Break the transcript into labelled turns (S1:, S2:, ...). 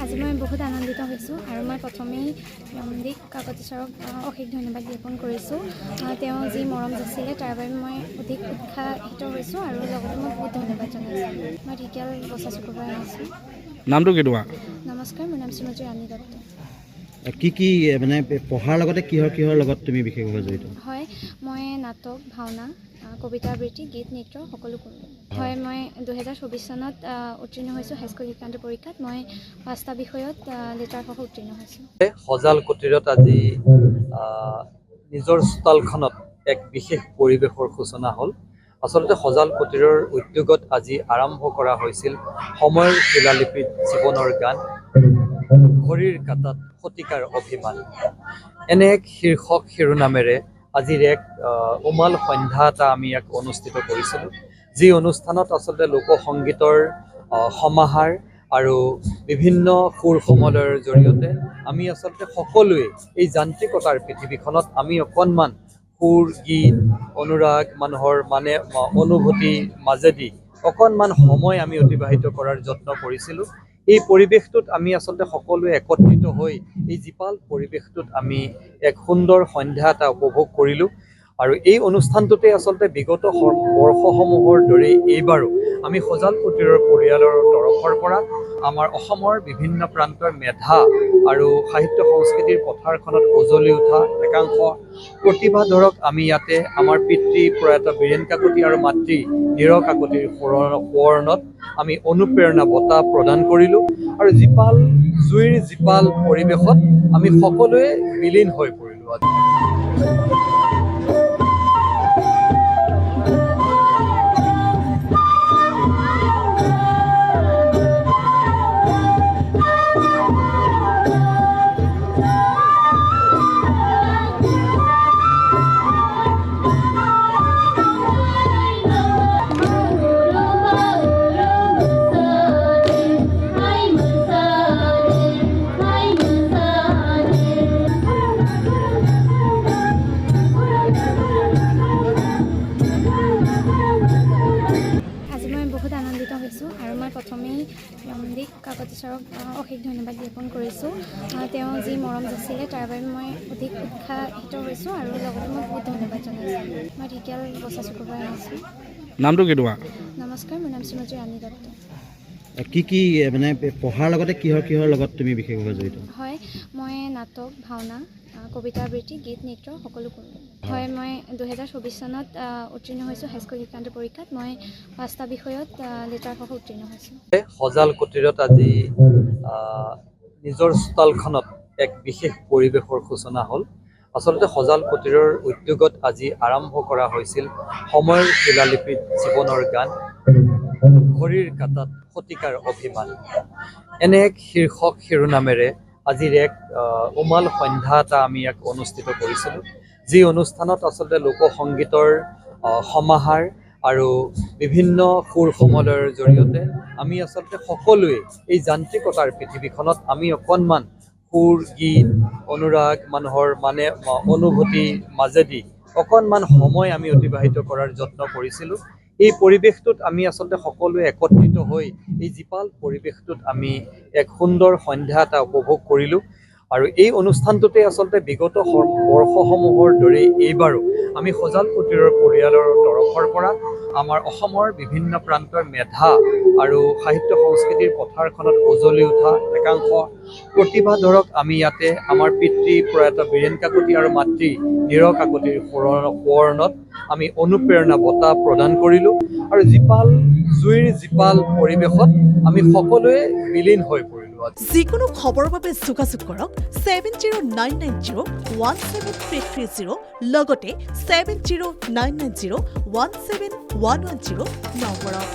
S1: আজি মই বহুত আনন্দিত হৈছোঁ আৰু মই প্ৰথমেই ৰমদীপ কাকতি ছাৰক অশেষ ধন্যবাদ জ্ঞাপন কৰিছোঁ। তেওঁ যি মৰম যাচিলে তাৰ বাবে মই অধিক উৎসাহিত হৈছোঁ আৰু লগতে মই বহুত ধন্যবাদ জনাইছোঁ। মই ঢেকীয়াল বছা চুকৰ পৰা আহিছোঁ।
S2: নামটো কি তোমাৰ?
S1: নমস্কাৰ, মোৰ নাম শ্ৰীমতী ৰাণী দত্ত।
S2: কি মানে পঢ়াৰ লগতে কিহৰ লগত তুমি বিশেষভাৱে জড়িত?
S1: হয়, মই নাটক, ভাওনা, কবিতা আবৃত্তি, গীত, নৃত্য সকলো কৰোঁ। হয়, মই 2024 চনত উত্তীৰ্ণ হৈছোঁ হাইস্কুল শিক্ষান্ত পৰীক্ষাত। মই 5টা বিষয়ত লেটাৰসহ উত্তীৰ্ণ হৈছোঁ।
S3: সজাল কুটিৰত আজি নিজৰ ষ্টলখনত এক বিশেষ পৰিৱেশৰ সূচনা হ'ল। আচলতে সজাল কুটিৰৰ উদ্যোগত আজি আৰম্ভ কৰা হৈছিল সময়ৰ শিলালিপিত জীৱনৰ গান, ঘড়ীৰ কাঁটাত শতিকাৰ অভিমান। এনে এক শীৰ্ষক শিৰোনামেৰে আজিৰ এক উমাল সন্ধ্যা এটা আমি ইয়াক অনুষ্ঠিত কৰিছিলোঁ, যি অনুষ্ঠানত আচলতে লোকসংগীতৰ সমাহাৰ আৰু বিভিন্ন সুৰ সমলয়ৰ জৰিয়তে আমি আচলতে সকলোৱে এই যান্ত্ৰিকতাৰ পৃথিৱীখনত আমি অকণমান সুৰ, গীত, অনুৰাগ, মানুহৰ অনুভূতিৰ মাজেদি অকণমান সময় আমি অতিবাহিত কৰাৰ যত্ন কৰিছিলোঁ। এই পৰিৱেশটোত আমি আচলতে সকলোৱে একত্ৰিত হৈ এই জীপাল পৰিৱেশটোত আমি এক সুন্দৰ সন্ধ্যা এটা উপভোগ কৰিলোঁ। আৰু এই অনুষ্ঠানটোতে আচলতে বিগত বৰ্ষসমূহৰ দৰেই এইবাৰো আমি সজাল কুটিৰৰ পৰিয়ালৰ তৰফৰ পৰা আমাৰ অসমৰ বিভিন্ন প্ৰান্তৰ মেধা আৰু সাহিত্য সংস্কৃতিৰ পথাৰখনত উজলি উঠা একাংশ প্ৰতিভাধৰক আমি ইয়াতে আমাৰ পিতৃ প্ৰয়াত বীৰেন কাকতি আৰু মাতৃ নীৰ কাকতিৰ সোঁৱৰণত আমি অনুপ্ৰেৰণা বঁটা প্ৰদান কৰিলোঁ। আৰু জুইৰ জীপাল পৰিৱেশত আমি সকলোৱে বিলীন হৈ পৰিলোঁ।
S1: আৰু মই প্ৰথমেই ৰমদীপ কাকতি ছাৰক অশেষ ধন্যবাদ জ্ঞাপন কৰিছোঁ। তেওঁ যি মৰম যাচিলে তাৰ বাবে মই অধিক উৎসাহিত হৈছোঁ আৰু লগতে মই বহুত ধন্যবাদ জনাইছোঁ। মই ঢেকীয়াল বছা চুকৰ পৰা আহিছোঁ।
S2: নামটো কি তোমাৰ?
S1: নমস্কাৰ, মোৰ নাম শ্ৰীমতী ৰাণী দত্ত।
S2: কি মানে পঢ়াৰ লগতে কিহৰ লগত তুমি বিশেষভাৱে জড়িত?
S1: হয়, মই নাটক, ভাওনা, কবিতা আবৃত্তি, গীত, নৃত্য সকলো কৰোঁ। হয়, মই 2024 চনত উত্তীৰ্ণ হৈছোঁ হাইস্কুল শিক্ষান্ত পৰীক্ষাত। মই 5টা বিষয়ত লেটাৰসহ উত্তীৰ্ণ হৈছোঁ।
S3: সজাল কুটিৰত আজি নিজৰ ষ্টলখনত এক বিশেষ পৰিৱেশৰ সূচনা হ'ল। আচলতে সজাল কুটিৰৰ উদ্যোগত আজি আৰম্ভ কৰা হৈছিল সময়ৰ শিলালিপিত জীৱনৰ গান, ঘড়ীৰ কাঁটাত শতিকাৰ অভিমান। এনে এক শীৰ্ষক শিৰোনামেৰে আজিৰ এক উমাল সন্ধ্যা এটা আমি ইয়াক অনুষ্ঠিত কৰিছিলোঁ, যি অনুষ্ঠানত আচলতে লোকসংগীতৰ সমাহাৰ আৰু বিভিন্ন সুৰ সমলয়ৰ জৰিয়তে আমি আচলতে সকলোৱে এই যান্ত্ৰিকতাৰ পৃথিৱীখনত আমি অকণমান সুৰ, গীত, অনুৰাগ, মানুহৰ অনুভূতিৰ মাজেদি অকণমান সময় আমি অতিবাহিত কৰাৰ যত্ন কৰিছিলোঁ। এই পৰিৱেশটোত আমি আচলতে সকলোৱে একত্ৰিত হৈ এই জীপাল পৰিৱেশটোত আমি এক সুন্দৰ সন্ধ্যা এটা উপভোগ কৰিলোঁ। আৰু এই অনুষ্ঠানটোতে আচলতে বিগত বৰ্ষসমূহৰ দৰেই এইবাৰো আমি সজাল কুটিৰৰ পৰিয়ালৰ তৰফৰ পৰা আমাৰ অসমৰ বিভিন্ন প্ৰান্তৰ মেধা আৰু সাহিত্য সংস্কৃতিৰ পথাৰখনত উজলি উঠা একাংশ প্ৰতিভাধৰক আমি ইয়াতে আমাৰ পিতৃ প্ৰয়াত বীৰেন কাকতি আৰু মাতৃ নীৰ কাকতিৰ সোঁৱৰণত আমি অনুপ্ৰেৰণা বঁটা প্ৰদান কৰিলোঁ। আৰু জুইৰ জীপাল পৰিৱেশত আমি সকলোৱে বিলীন হৈ পৰিলোঁ।
S4: যিকোনো খবৰৰ বাবে যোগাযোগ কৰক 7099017330 লগতে 7099017110 নম্বৰত।